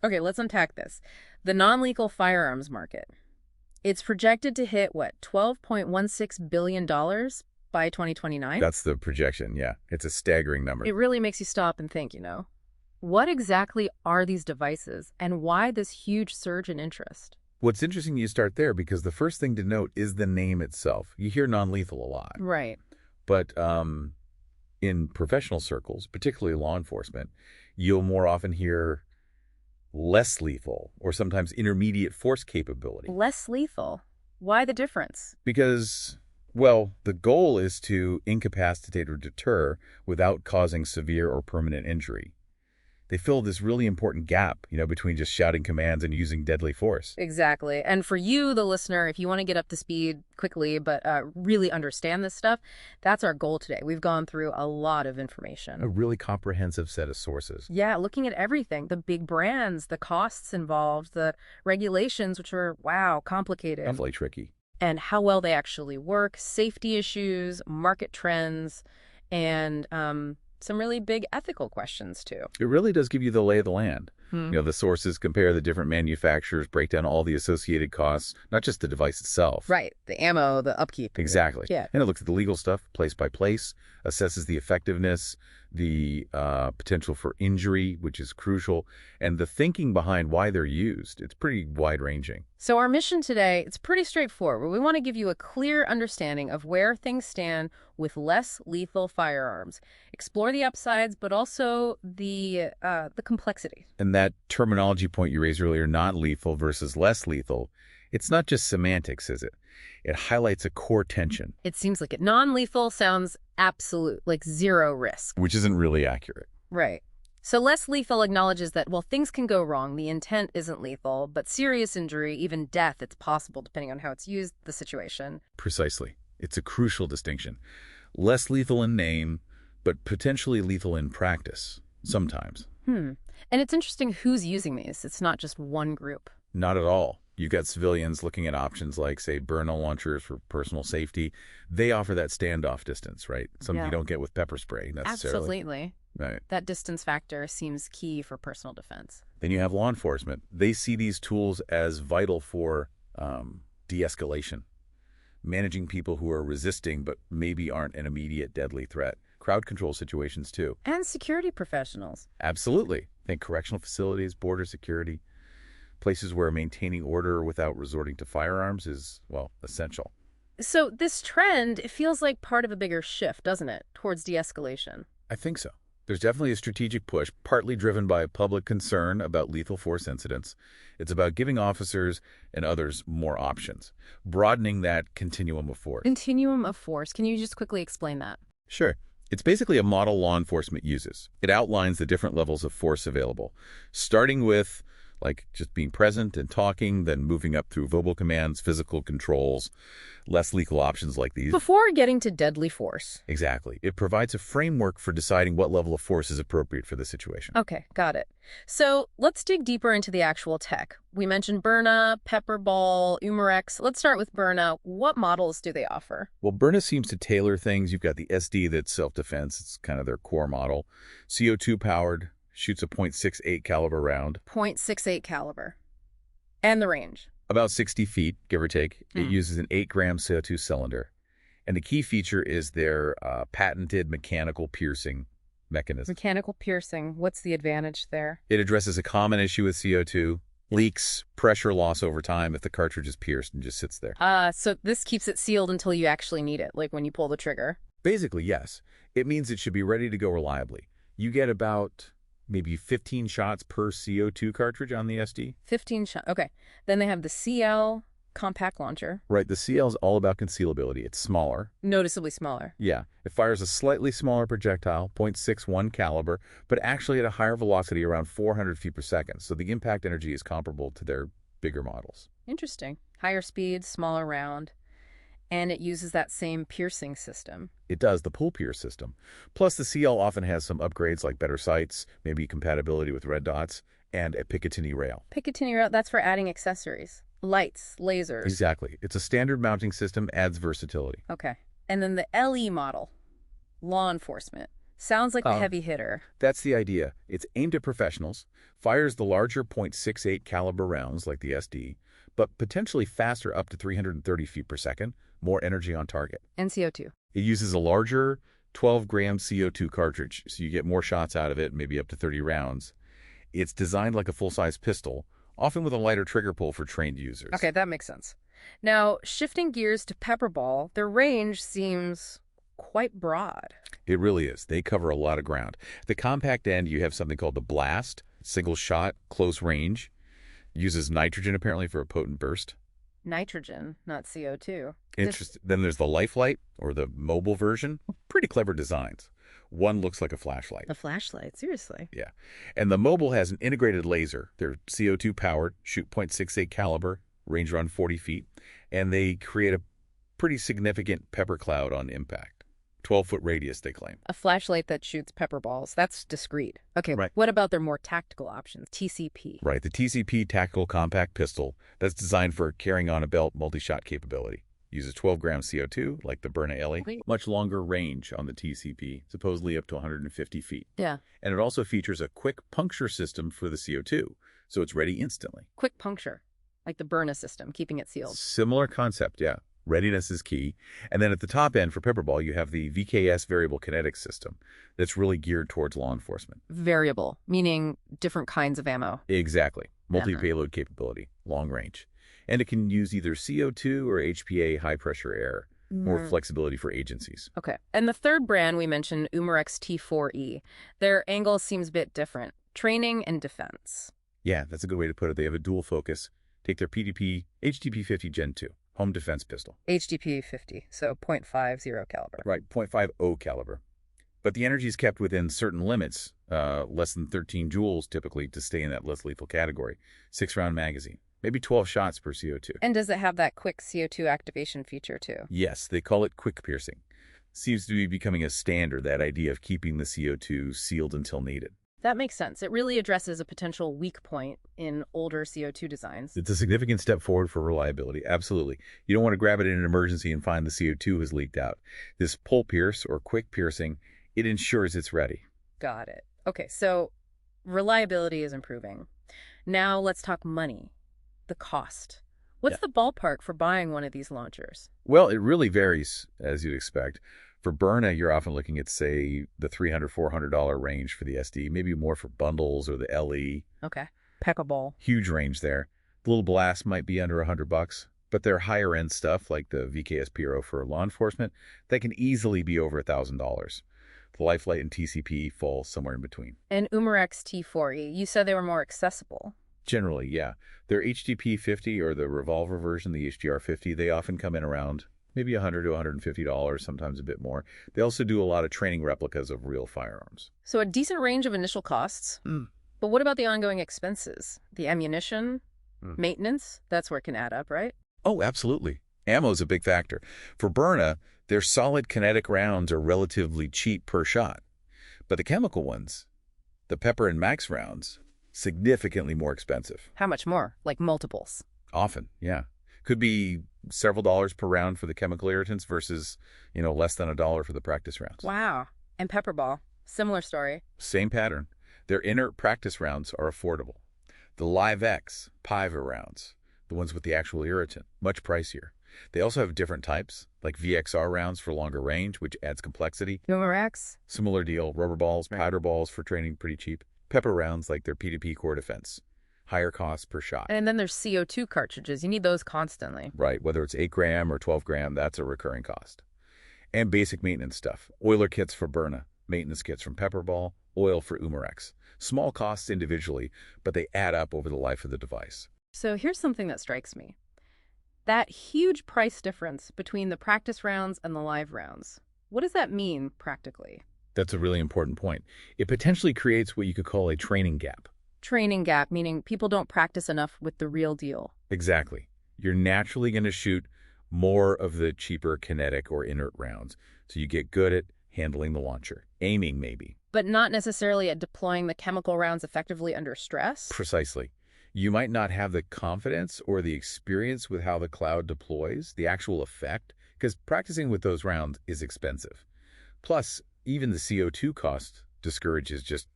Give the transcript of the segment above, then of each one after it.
Okay, let's unpack this. The non-lethal firearms market. It's projected to hit, what, $12.16 billion by 2029? That's the projection, yeah. It's a staggering number. It really makes you stop and think, What exactly are these devices, and why this huge surge in interest? What's interesting, you start there because the first thing to note is the name itself. You hear non-lethal a lot. Right. But in professional circles, particularly law enforcement, you'll more often hear less lethal or sometimes intermediate force capability. Less lethal. Why the difference? Because, well, the goal is to incapacitate or deter without causing severe or permanent injury. They fill this really important gap, between just shouting commands and using deadly force. Exactly. And for you, the listener, if you want to get up to speed quickly but really understand this stuff, that's our goal today. We've gone through a lot of information. A really comprehensive set of sources. Yeah, looking at everything, the big brands, the costs involved, the regulations, which are, wow, complicated. Definitely tricky. And how well they actually work, safety issues, market trends, and some really big ethical questions, too. It really does give you the lay of the land. The sources compare the different manufacturers, break down all the associated costs, not just the device itself. Right. The ammo, the upkeep. Exactly. Yeah. And it looks at the legal stuff, place by place, assesses the effectiveness, the potential for injury, which is crucial, and the thinking behind why they're used. It's pretty wide-ranging. So our mission today, it's pretty straightforward. We want to give you a clear understanding of where things stand with less lethal firearms. Explore the upsides, but also the complexity. And that terminology point you raised earlier, non-lethal versus less lethal, it's not just semantics, is it? It highlights a core tension. It seems like it. Non-lethal sounds absolute, like zero risk. Which isn't really accurate. Right. So less lethal acknowledges that, well, things can go wrong. The intent isn't lethal, but serious injury, even death, it's possible depending on how it's used, the situation. Precisely. It's a crucial distinction. Less lethal in name, but potentially lethal in practice, sometimes. And it's interesting who's using these. It's not just one group. Not at all. You've got civilians looking at options like, say, burn launchers for personal safety. They offer that standoff distance, right? Something you don't get with pepper spray necessarily. Absolutely. Right. That distance factor seems key for personal defense. Then you have law enforcement. They see these tools as vital for de-escalation, managing people who are resisting but maybe aren't an immediate deadly threat. Crowd control situations, too. And security professionals. Absolutely. Think correctional facilities, border security, places where maintaining order without resorting to firearms is, well, essential. So this trend, it feels like part of a bigger shift, doesn't it, towards de-escalation? I think so. There's definitely a strategic push, partly driven by public concern about lethal force incidents. It's about giving officers and others more options, broadening that continuum of force. Continuum of force. Can you just quickly explain that? Sure. It's basically a model law enforcement uses. It outlines the different levels of force available, starting with just being present and talking, then moving up through verbal commands, physical controls, less lethal options like these. Before getting to deadly force. Exactly. It provides a framework for deciding what level of force is appropriate for the situation. Okay, got it. So let's dig deeper into the actual tech. We mentioned Byrna, Pepperball, Umarex. Let's start with Byrna. What models do they offer? Well, Byrna seems to tailor things. You've got the SD that's self-defense. It's kind of their core model. CO2 powered. Shoots a .68 caliber round. .68 caliber. And the range? About 60 feet, give or take. It uses an 8-gram CO2 cylinder. And the key feature is their patented mechanical piercing mechanism. Mechanical piercing. What's the advantage there? It addresses a common issue with CO2, leaks, pressure loss over time if the cartridge is pierced and just sits there. So this keeps it sealed until you actually need it, like when you pull the trigger? Basically, yes. It means it should be ready to go reliably. You get about maybe 15 shots per CO2 cartridge on the SD. 15 shots. Okay. Then they have the CL compact launcher. Right. The CL is all about concealability. It's smaller. Noticeably smaller. Yeah. It fires a slightly smaller projectile, .61 caliber, but actually at a higher velocity, around 400 feet per second. So the impact energy is comparable to their bigger models. Interesting. Higher speed, smaller round. And it uses that same piercing system. It does, the pull pierce system. Plus, the CL often has some upgrades like better sights, maybe compatibility with red dots, and a Picatinny rail. Picatinny rail, that's for adding accessories. Lights, lasers. Exactly. It's a standard mounting system, adds versatility. Okay. And then the LE model, law enforcement. Sounds like the Uh, heavy hitter. That's the idea. It's aimed at professionals, fires the larger .68 caliber rounds like the SD, but potentially faster up to 330 feet per second, more energy on target. And CO2. It uses a larger 12-gram CO2 cartridge, so you get more shots out of it, maybe up to 30 rounds. It's designed like a full-size pistol, often with a lighter trigger pull for trained users. Okay, that makes sense. Now, shifting gears to Pepperball, their range seems quite broad. It really is. They cover a lot of ground. The compact end, you have something called the Blast, single shot, close range. Uses nitrogen apparently for a potent burst. Nitrogen, not CO2. Interesting. Then there's the Lifelight, or the mobile version. Pretty clever designs. One looks like a flashlight. A flashlight, seriously. Yeah. And the mobile has an integrated laser. They're CO2 powered, shoot .68 caliber, range around 40 feet, and they create a pretty significant pepper cloud on impact. 12-foot radius, they claim. A flashlight that shoots pepper balls. That's discreet. Okay, Right. what about their more tactical options? TCP. Right, the TCP Tactical Compact Pistol, that's designed for carrying on a belt multi-shot capability. Uses 12 grams CO2, like the Byrna Ellie. Okay. Much longer range on the TCP, supposedly up to 150 feet. Yeah. And it also features a quick puncture system for the CO2, so it's ready instantly. Quick puncture, like the Byrna system, keeping it sealed. Similar concept, yeah. Readiness is key. And then at the top end for Pepperball, you have the VKS Variable Kinetic System that's really geared towards law enforcement. Variable, meaning different kinds of ammo. Exactly. Multi-payload capability, long range. And it can use either CO2 or HPA high-pressure air, more flexibility for agencies. Okay. And the third brand we mentioned, Umarex T4E. Their angle seems a bit different. Training and defense. Yeah, that's a good way to put it. They have a dual focus. Take their PDP HDP-50 Gen 2, home defense pistol. HDP 50, so .50 caliber. Right, .50 caliber. But the energy is kept within certain limits, less than 13 joules typically to stay in that less lethal category. 6-round magazine, maybe 12 shots per CO2. And does it have that quick CO2 activation feature too? Yes, they call it quick piercing. Seems to be becoming a standard, that idea of keeping the CO2 sealed until needed. That makes sense. It really addresses a potential weak point in older CO2 designs. It's a significant step forward for reliability, absolutely. You don't want to grab it in an emergency and find the CO2 has leaked out. This pull pierce, or quick piercing, it ensures it's ready. Got it. Okay, so reliability is improving. Now let's talk money. The cost. What's the ballpark for buying one of these launchers? Well, it really varies, as you'd expect. For Byrna, you're often looking at, say, the $300, $400 range for the SD, maybe more for bundles or the LE. Okay. Peckleball. Huge range there. The little Blast might be under $100, but their higher-end stuff, like the VKS Piro for law enforcement, that can easily be over $1,000. The Lifelight and TCP fall somewhere in between. And Umarex T4E, you said they were more accessible. Generally, yeah. Their HDP 50 or the revolver version, the HDR 50, they often come in around maybe $100 to $150, sometimes a bit more. They also do a lot of training replicas of real firearms. So a decent range of initial costs. But what about the ongoing expenses? The ammunition, maintenance? That's where it can add up, right? Oh, absolutely. Ammo's a big factor. For Byrna, their solid kinetic rounds are relatively cheap per shot. But the chemical ones, the Pepper and Max rounds, significantly more expensive. How much more? Like multiples? Often, yeah. Could be several dollars per round for the chemical irritants versus, less than $1 for the practice rounds. Wow. And Pepperball, similar story. Same pattern. Their inert practice rounds are affordable. The Live X, Piva rounds, the ones with the actual irritant, much pricier. They also have different types, like VXR rounds for longer range, which adds complexity. Umarex? Similar deal, rubber balls, powder balls for training, pretty cheap. Pepper rounds like their P2P core defense. Higher cost per shot. And then there's CO2 cartridges. You need those constantly. Right, whether it's 8 gram or 12 gram, that's a recurring cost. And basic maintenance stuff. Oiler kits for Byrna, maintenance kits from Pepperball, oil for Umarex. Small costs individually, but they add up over the life of the device. So here's something that strikes me. That huge price difference between the practice rounds and the live rounds. What does that mean practically? That's a really important point. It potentially creates what you could call a training gap. Training gap, meaning people don't practice enough with the real deal. Exactly. You're naturally going to shoot more of the cheaper kinetic or inert rounds, so you get good at handling the launcher, aiming maybe. But not necessarily at deploying the chemical rounds effectively under stress? Precisely. You might not have the confidence or the experience with how the cloud deploys, the actual effect, because practicing with those rounds is expensive. Plus, Even the CO2 cost discourages just,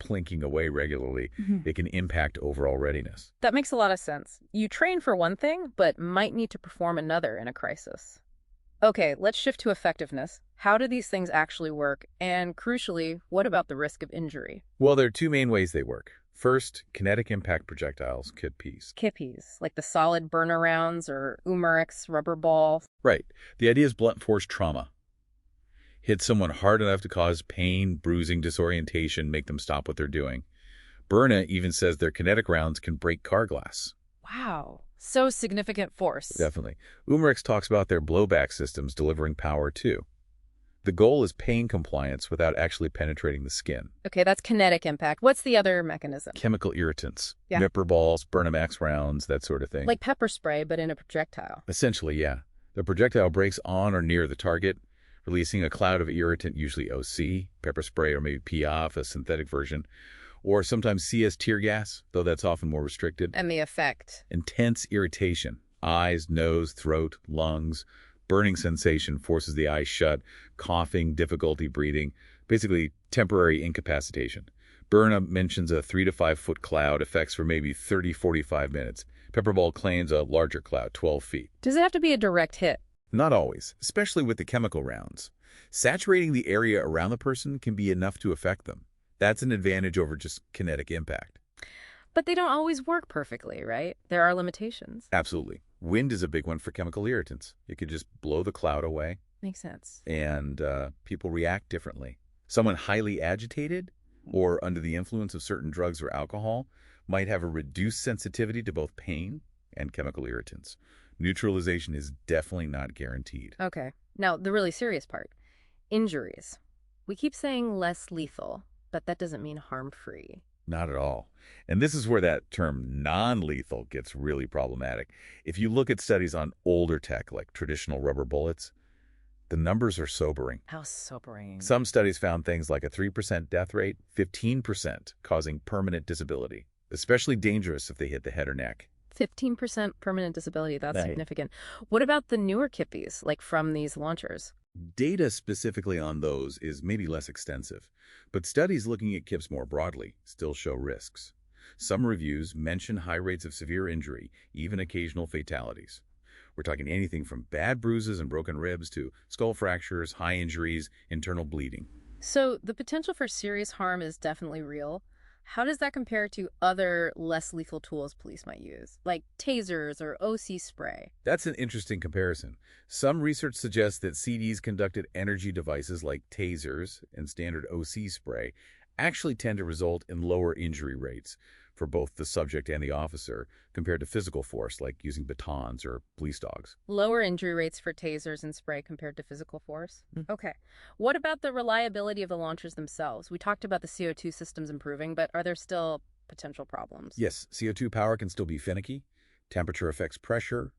plinking away regularly. Mhm. It can impact overall readiness. That makes a lot of sense. You train for one thing, but might need to perform another in a crisis. Okay, let's shift to effectiveness. How do these things actually work? And crucially, what about the risk of injury? Well, there are two main ways they work. First, kinetic impact projectiles, KIPPs. Kippies, like the solid burner rounds or Umarex rubber ball. Right. The idea is blunt force trauma. Hit someone hard enough to cause pain, bruising, disorientation, make them stop what they're doing. Byrna even says their kinetic rounds can break car glass. Wow, so significant force. Definitely. Umarex talks about their blowback systems delivering power too. The goal is pain compliance without actually penetrating the skin. Okay, that's kinetic impact. What's the other mechanism? Chemical irritants, Yeah. Nipper balls, Burnamax rounds, that sort of thing. Like pepper spray, but in a projectile. Essentially, yeah. The projectile breaks on or near the target, releasing a cloud of irritant, usually OC, pepper spray, or maybe PIAF, a synthetic version, or sometimes CS tear gas, though that's often more restricted. And the effect. Intense irritation, eyes, nose, throat, lungs, burning sensation forces the eyes shut, coughing, difficulty breathing, basically temporary incapacitation. Byrna mentions a 3 to 5 foot cloud, effects for maybe 30-45 minutes. Pepperball claims a larger cloud, 12 feet. Does it have to be a direct hit? Not always, especially with the chemical rounds. Saturating the area around the person can be enough to affect them. That's an advantage over just kinetic impact. But they don't always work perfectly, right? There are limitations. Absolutely. Wind is a big one for chemical irritants. It could just blow the cloud away, Makes sense. and people react differently. Someone highly agitated or under the influence of certain drugs or alcohol might have a reduced sensitivity to both pain and chemical irritants. Neutralization is definitely not guaranteed. Okay. Now, the really serious part. Injuries. We keep saying less lethal, but that doesn't mean harm-free. Not at all. And this is where that term non-lethal gets really problematic. If you look at studies on older tech, like traditional rubber bullets, the numbers are sobering. How sobering. Some studies found things like a 3% death rate, 15% causing permanent disability, especially dangerous if they hit the head or neck. 15% permanent disability, that's Right. significant. What about the newer Kippies, like from these launchers? Data specifically on those is maybe less extensive, but studies looking at KIPs more broadly still show risks. Some reviews mention high rates of severe injury, even occasional fatalities. We're talking anything from bad bruises and broken ribs to skull fractures, high injuries, internal bleeding. So the potential for serious harm is definitely real. How does that compare to other less lethal tools police might use, like tasers or OC spray? That's an interesting comparison. Some research suggests that CDs conducted energy devices like tasers and standard OC spray actually tend to result in lower injury rates for both the subject and the officer compared to physical force like using batons or police dogs. Lower injury rates for tasers and spray compared to physical force? Okay. What about the reliability of the launchers themselves? We talked about the CO2 systems improving, but are there still potential problems? Yes, CO2 power can still be finicky. Temperature affects pressure.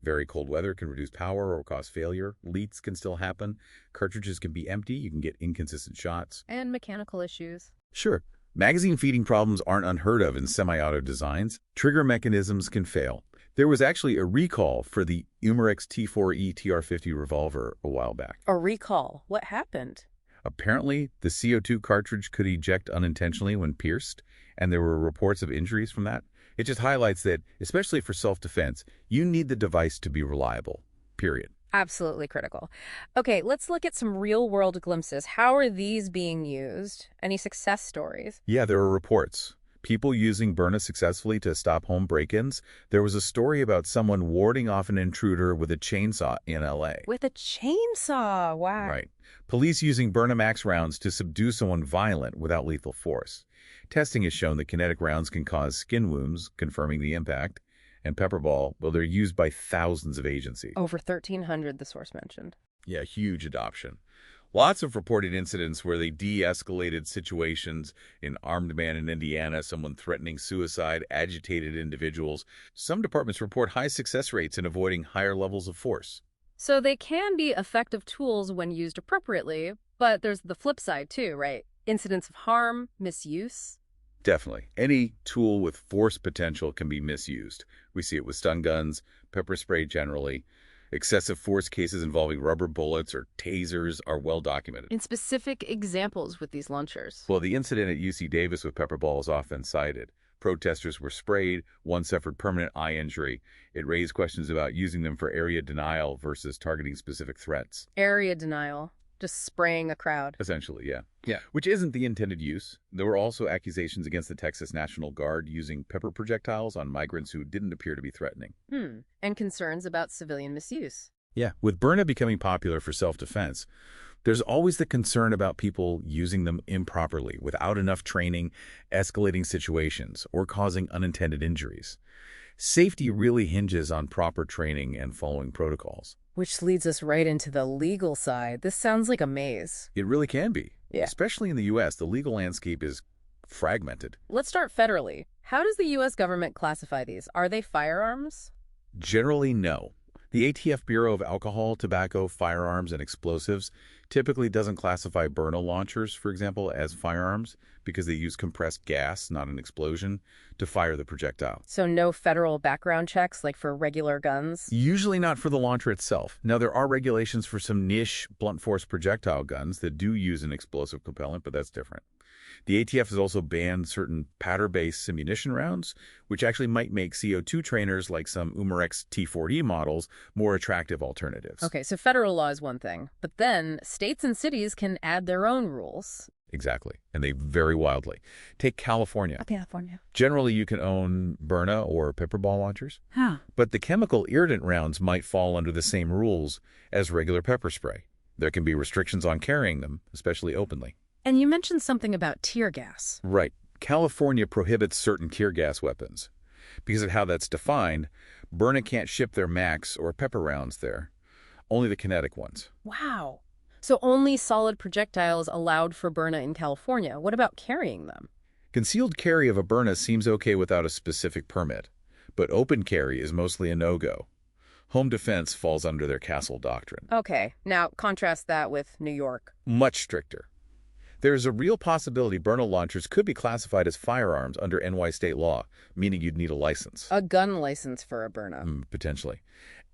Very cold weather can reduce power or cause failure. Leaks can still happen. Cartridges can be empty. You can get inconsistent shots. And mechanical issues. Sure, magazine feeding problems aren't unheard of in semi-auto designs. Trigger mechanisms can fail. There was actually a recall for the Umarex T4E TR50 revolver a while back. A recall. What happened? Apparently, the CO2 cartridge could eject unintentionally when pierced, and there were reports of injuries from that. It just highlights that, especially for self-defense, you need the device to be reliable, period. Absolutely critical. Okay, let's look at some real-world glimpses. How are these being used? Any success stories? Yeah, there are reports. People using Byrna successfully to stop home break-ins. There was a story about someone warding off an intruder with a chainsaw in LA. With a chainsaw. Wow. Right. Police using Burnamax rounds to subdue someone violent without lethal force. Testing has shown that kinetic rounds can cause skin wounds, confirming the impact. And Pepperball, well, they're used by thousands of agencies. Over 1,300, the source mentioned. Yeah, huge adoption. Lots of reported incidents where they de-escalated situations. In Armed Man in Indiana, someone threatening suicide, agitated individuals. Some departments report high success rates in avoiding higher levels of force. So they can be effective tools when used appropriately, but there's the flip side too, right? Incidents of harm, misuse. Definitely. Any tool with force potential can be misused. We see it with stun guns, pepper spray generally. Excessive force cases involving rubber bullets or tasers are well documented. In specific examples with these launchers. Well, the incident at UC Davis with pepper ball is often cited. Protesters were sprayed, one suffered permanent eye injury. It raised questions about using them for area denial versus targeting specific threats. Area denial. Just spraying a crowd. Essentially, yeah. Yeah. Which isn't the intended use. There were also accusations against the Texas National Guard using pepper projectiles on migrants who didn't appear to be threatening. And concerns about civilian misuse. Yeah. With Byrna becoming popular for self-defense, there's always the concern about people using them improperly, without enough training, escalating situations, or causing unintended injuries. Safety really hinges on proper training and following protocols. Which leads us right into the legal side. This sounds like a maze. It really can be. Yeah. Especially in the U.S., the legal landscape is fragmented. Let's start federally. How does the U.S. government classify these? Are they firearms? Generally, no. The ATF Bureau of Alcohol, Tobacco, Firearms, and Explosives typically doesn't classify Byrna launchers, for example, as firearms because they use compressed gas, not an explosion, to fire the projectile. So no federal background checks like for regular guns? Usually not for the launcher itself. Now, there are regulations for some niche blunt force projectile guns that do use an explosive propellant, but that's different. The ATF has also banned certain powder-based ammunition rounds, which actually might make CO2 trainers like some Umarex T4E models more attractive alternatives. Okay, so federal law is one thing, but then states and cities can add their own rules. Exactly, and they vary wildly. Take California. California. Generally, you can own Byrna or pepper ball launchers, but the chemical irritant rounds might fall under the same rules as regular pepper spray. There can be restrictions on carrying them, especially openly. And you mentioned something about tear gas. Right. California prohibits certain tear gas weapons. Because of how that's defined, Byrna can't ship their Max or pepper rounds there, only the kinetic ones. Wow. So only solid projectiles allowed for Byrna in California. What about carrying them? Concealed carry of a Byrna seems okay without a specific permit, but open carry is mostly a no-go. Home defense falls under their castle doctrine. Okay, now contrast that with New York. Much stricter. There is a real possibility Byrna launchers could be classified as firearms under NY state law, meaning you'd need a license. A gun license for a Byrna. Potentially.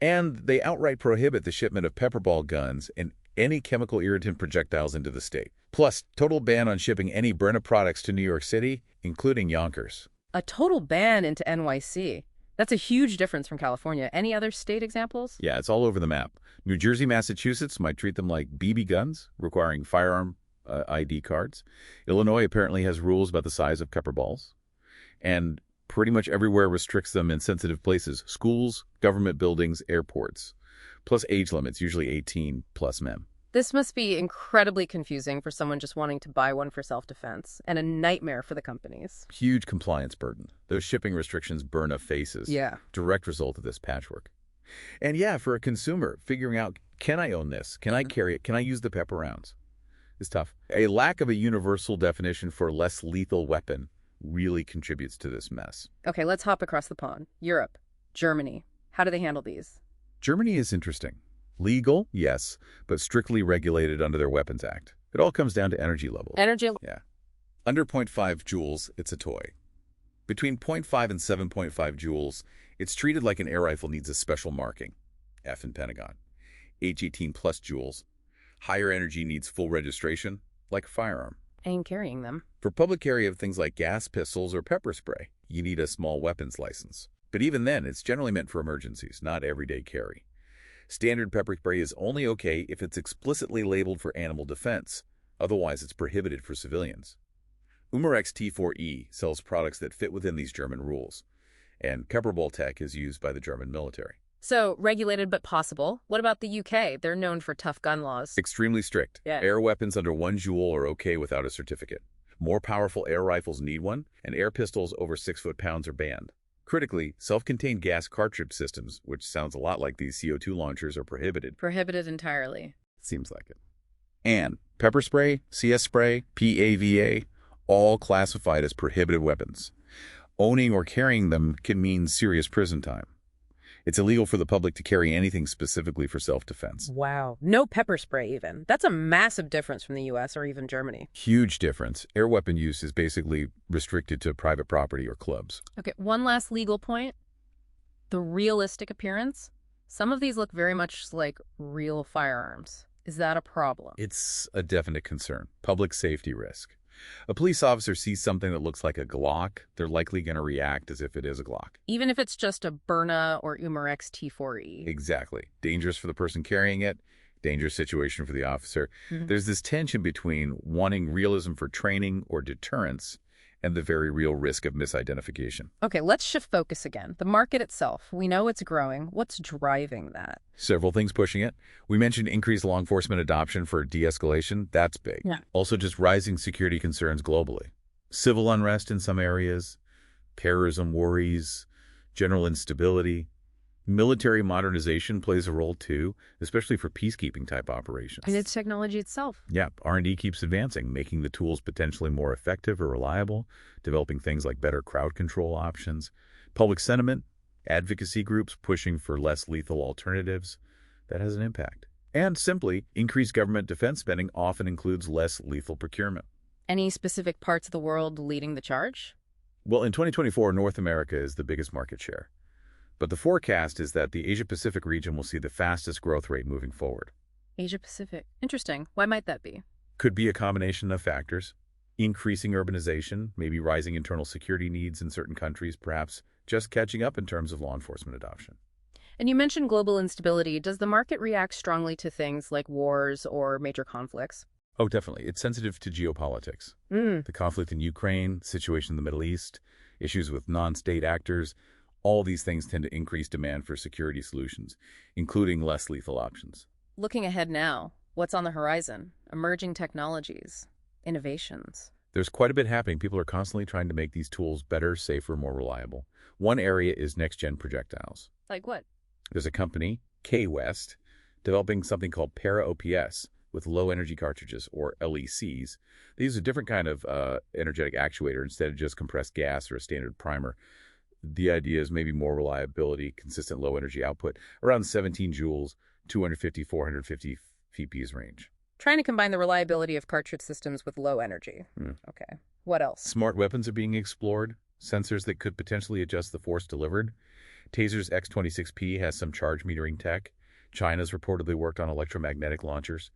And they outright prohibit the shipment of pepperball guns and any chemical irritant projectiles into the state. Plus, total ban on shipping any Byrna products to New York City, including Yonkers. A total ban into NYC. That's a huge difference from California. Any other state examples? Yeah, it's all over the map. New Jersey, Massachusetts might treat them like BB guns, requiring firearm ID cards. Illinois apparently has rules about the size of pepper balls. And pretty much everywhere restricts them in sensitive places: schools, government buildings, airports. Plus age limits, usually 18 plus men. This must be incredibly confusing for someone just wanting to buy one for self-defense, and a nightmare for the companies. Huge compliance burden. Those shipping restrictions Byrna faces. Yeah. Direct result of this patchwork. And yeah, for a consumer, figuring out, can I own this? Can I carry it? Can I use the pepper rounds? Is tough. A lack of a universal definition for a less lethal weapon really contributes to this mess. Okay, let's hop across the pond. Europe. Germany. How do they handle these? Germany is interesting. Legal, yes, but strictly regulated under their Weapons Act. It all comes down to energy level. Energy? Yeah. Under 0.5 joules, it's a toy. Between 0.5 and 7.5 joules, it's treated like an air rifle needs a special marking, F in Pentagon. H18 plus joules. Higher energy needs full registration, like a firearm. And carrying them. For public carry of things like gas pistols or pepper spray, you need a small weapons license. But even then, it's generally meant for emergencies, not everyday carry. Standard pepper spray is only okay if it's explicitly labeled for animal defense. Otherwise, it's prohibited for civilians. Umarex T4E sells products that fit within these German rules, and Pepperball tech is used by the German military. So, regulated but possible. What about the UK? They're known for tough gun laws. Extremely strict. Yeah. Air weapons under 1 joule are okay without a certificate. More powerful air rifles need one, and air pistols over 6 foot-pounds are banned. Critically, self-contained gas cartridge systems, which sounds a lot like these CO2 launchers, are prohibited. Prohibited entirely. Seems like it. And pepper spray, CS spray, PAVA, all classified as prohibited weapons. Owning or carrying them can mean serious prison time. It's illegal for the public to carry anything specifically for self-defense. Wow. No pepper spray even. That's a massive difference from the US or even Germany. Huge difference. Air weapon use is basically restricted to private property or clubs. Okay, one last legal point. The realistic appearance. Some of these look very much like real firearms. Is that a problem? It's a definite concern. Public safety risk. A police officer sees something that looks like a Glock, they're likely going to react as if it is a Glock. Even if it's just a Byrna or Umarex T4E. Exactly. Dangerous for the person carrying it, dangerous situation for the officer. Mhm. There's this tension between wanting realism for training or deterrence and the very real risk of misidentification. Okay, let's shift focus again. The market itself, we know it's growing. What's driving that? Several things pushing it. We mentioned increased law enforcement adoption for de-escalation. That's big. Yeah. Also just rising security concerns globally. Civil unrest in some areas, terrorism worries, general instability. Military modernization plays a role too, especially for peacekeeping type operations. And it's technology itself. Yeah, R&D keeps advancing, making the tools potentially more effective or reliable, developing things like better crowd control options, public sentiment, advocacy groups pushing for less lethal alternatives. That has an impact. And simply, increased government defense spending often includes less lethal procurement. Any specific parts of the world leading the charge? Well, in 2024, North America is the biggest market share. But the forecast is that the Asia-Pacific region will see the fastest growth rate moving forward. Asia Pacific. Interesting. Why might that be? Could be a combination of factors. Increasing urbanization, maybe rising internal security needs in certain countries, perhaps just catching up in terms of law enforcement adoption. And you mentioned global instability. Does the market react strongly to things like wars or major conflicts? Oh, definitely. It's sensitive to geopolitics. The conflict in Ukraine, situation in the Middle East, issues with non-state actors, all these things tend to increase demand for security solutions, including less lethal options. Looking ahead now, what's on the horizon? Emerging technologies, innovations. There's quite a bit happening. People are constantly trying to make these tools better, safer, more reliable. One area is next-gen projectiles. Like what? There's a company, K-West, developing something called Para-OPS with low-energy cartridges, or LECs. They use a different kind of energetic actuator instead of just compressed gas or a standard primer. The idea is maybe more reliability, consistent low-energy output, around 17 joules, 250, 450 pps range. Trying to combine the reliability of cartridge systems with low energy. Okay. What else? Smart weapons are being explored, sensors that could potentially adjust the force delivered. Taser's X26P has some charge metering tech. China's reportedly worked on electromagnetic launchers,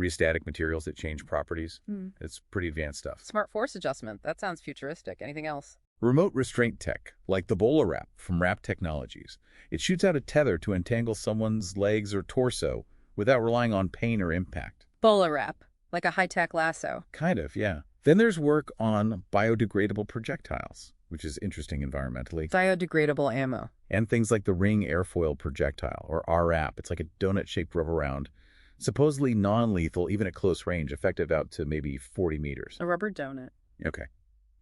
rheostatic materials that change properties. It's pretty advanced stuff. Smart force adjustment. That sounds futuristic. Anything else? Remote restraint tech, like the BolaWrap from Wrap Technologies. It shoots out a tether to entangle someone's legs or torso without relying on pain or impact. BolaWrap, like a high-tech lasso. Kind of, yeah. Then there's work on biodegradable projectiles, which is interesting environmentally. Biodegradable ammo. And things like the Ring airfoil projectile, or RAP. It's like a donut-shaped rubber round, supposedly non-lethal, even at close range, effective out to maybe 40 meters. A rubber donut. Okay.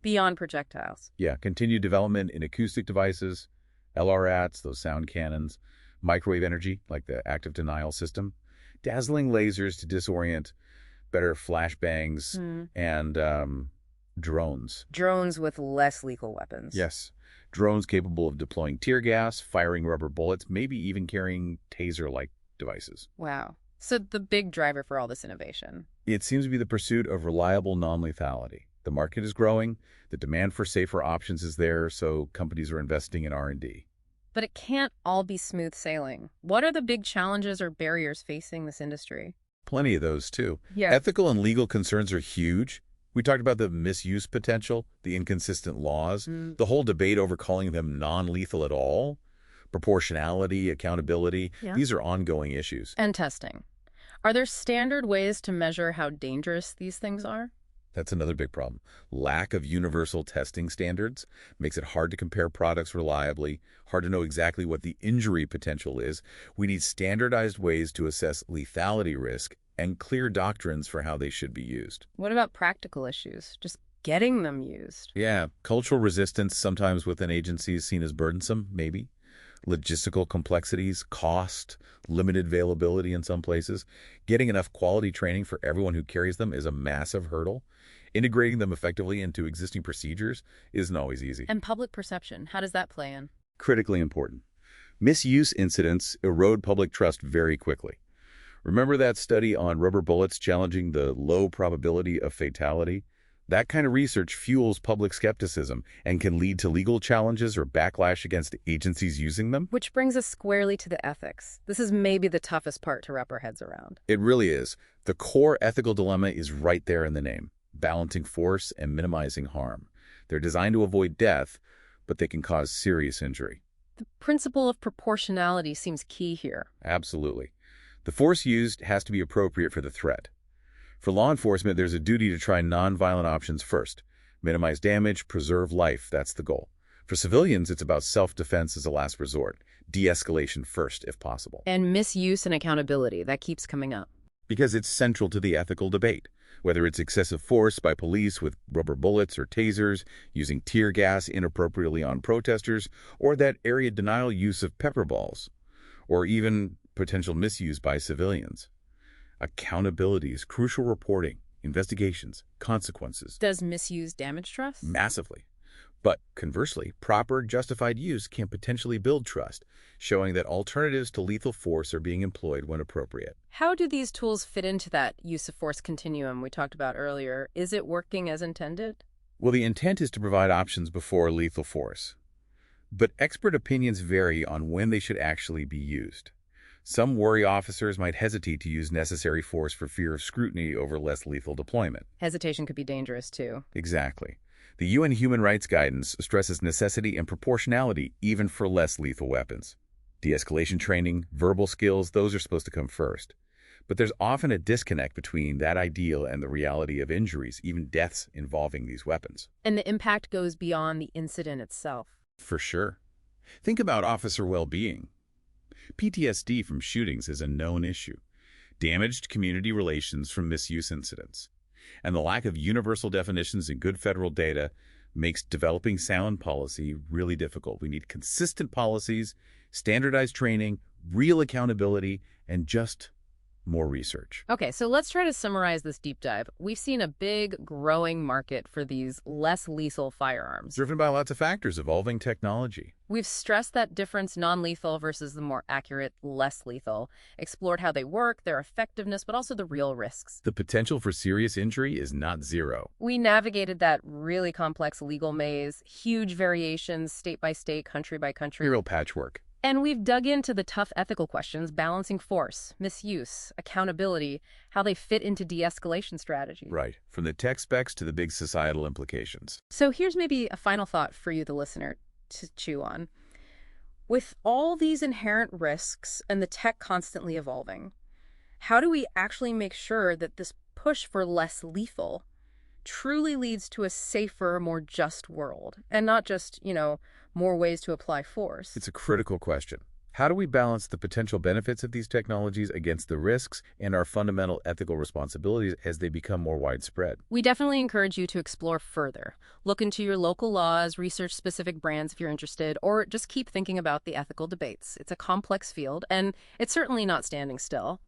Beyond projectiles. Yeah, continued development in acoustic devices, LRATs, those sound cannons, microwave energy, like the active denial system, dazzling lasers to disorient, better flashbangs, and drones. Drones with less lethal weapons. Yes, drones capable of deploying tear gas, firing rubber bullets, maybe even carrying taser-like devices. Wow. So the big driver for all this innovation. It seems to be the pursuit of reliable non-lethality. The market is growing, the demand for safer options is there, so companies are investing in R&D. But it can't all be smooth sailing. What are the big challenges or barriers facing this industry? Plenty of those, too. Yeah. Ethical and legal concerns are huge. We talked about the misuse potential, the inconsistent laws, the whole debate over calling them non-lethal at all, proportionality, accountability. Yeah. These are ongoing issues. And testing. Are there standard ways to measure how dangerous these things are? That's another big problem. Lack of universal testing standards makes it hard to compare products reliably, hard to know exactly what the injury potential is. We need standardized ways to assess lethality risk and clear doctrines for how they should be used. What about practical issues? Just getting them used? Yeah, cultural resistance sometimes within agencies seen as burdensome, maybe. Logistical complexities, cost, limited availability in some places. Getting enough quality training for everyone who carries them is a massive hurdle. Integrating them effectively into existing procedures isn't always easy. And public perception, how does that play in? Critically important. Misuse incidents erode public trust very quickly. Remember that study on rubber bullets challenging the low probability of fatality? That kind of research fuels public skepticism and can lead to legal challenges or backlash against agencies using them. Which brings us squarely to the ethics. This is maybe the toughest part to wrap our heads around. It really is. The core ethical dilemma is right there in the name, balancing force and minimizing harm. They're designed to avoid death, but they can cause serious injury. The principle of proportionality seems key here. Absolutely. The force used has to be appropriate for the threat. For law enforcement, there's a duty to try nonviolent options first. Minimize damage, preserve life, that's the goal. For civilians, it's about self-defense as a last resort. De-escalation first, if possible. And misuse and accountability, that keeps coming up. Because it's central to the ethical debate. Whether it's excessive force by police with rubber bullets or tasers, using tear gas inappropriately on protesters, or that area denial use of pepper balls, or even potential misuse by civilians. Accountability is crucial. Reporting, investigations, consequences. Does misuse damage trust? Massively. But conversely, proper, justified use can potentially build trust, showing that alternatives to lethal force are being employed when appropriate. How do these tools fit into that use of force continuum we talked about earlier? Is it working as intended? Well, the intent is to provide options before lethal force. But expert opinions vary on when they should actually be used. Some worry officers might hesitate to use necessary force for fear of scrutiny over less lethal deployment. Hesitation could be dangerous, too. Exactly. The UN Human Rights Guidance stresses necessity and proportionality even for less lethal weapons. De-escalation training, verbal skills, those are supposed to come first. But there's often a disconnect between that ideal and the reality of injuries, even deaths involving these weapons. And the impact goes beyond the incident itself. For sure. Think about officer well-being. PTSD from shootings is a known issue. Damaged community relations from misuse incidents. And the lack of universal definitions and good federal data makes developing sound policy really difficult. We need consistent policies, standardized training, real accountability, and just more research. Okay, so let's try to summarize this deep dive. We've seen a big, growing market for these less lethal firearms. Driven by lots of factors, evolving technology. We've stressed that difference, non-lethal versus the more accurate, less lethal, explored how they work, their effectiveness, but also the real risks. The potential for serious injury is not zero. We navigated that really complex legal maze, huge variations, state by state, country by country. Real patchwork. And we've dug into the tough ethical questions, balancing force, misuse, accountability, how they fit into de-escalation strategies. Right. From the tech specs to the big societal implications. So here's maybe a final thought for you, the listener, to chew on. With all these inherent risks and the tech constantly evolving, how do we actually make sure that this push for less lethal truly leads to a safer, more just world, and not just, more ways to apply force? It's a critical question. How do we balance the potential benefits of these technologies against the risks and our fundamental ethical responsibilities as they become more widespread? We definitely encourage you to explore further. Look into your local laws, research specific brands if you're interested, or just keep thinking about the ethical debates. It's a complex field, and it's certainly not standing still.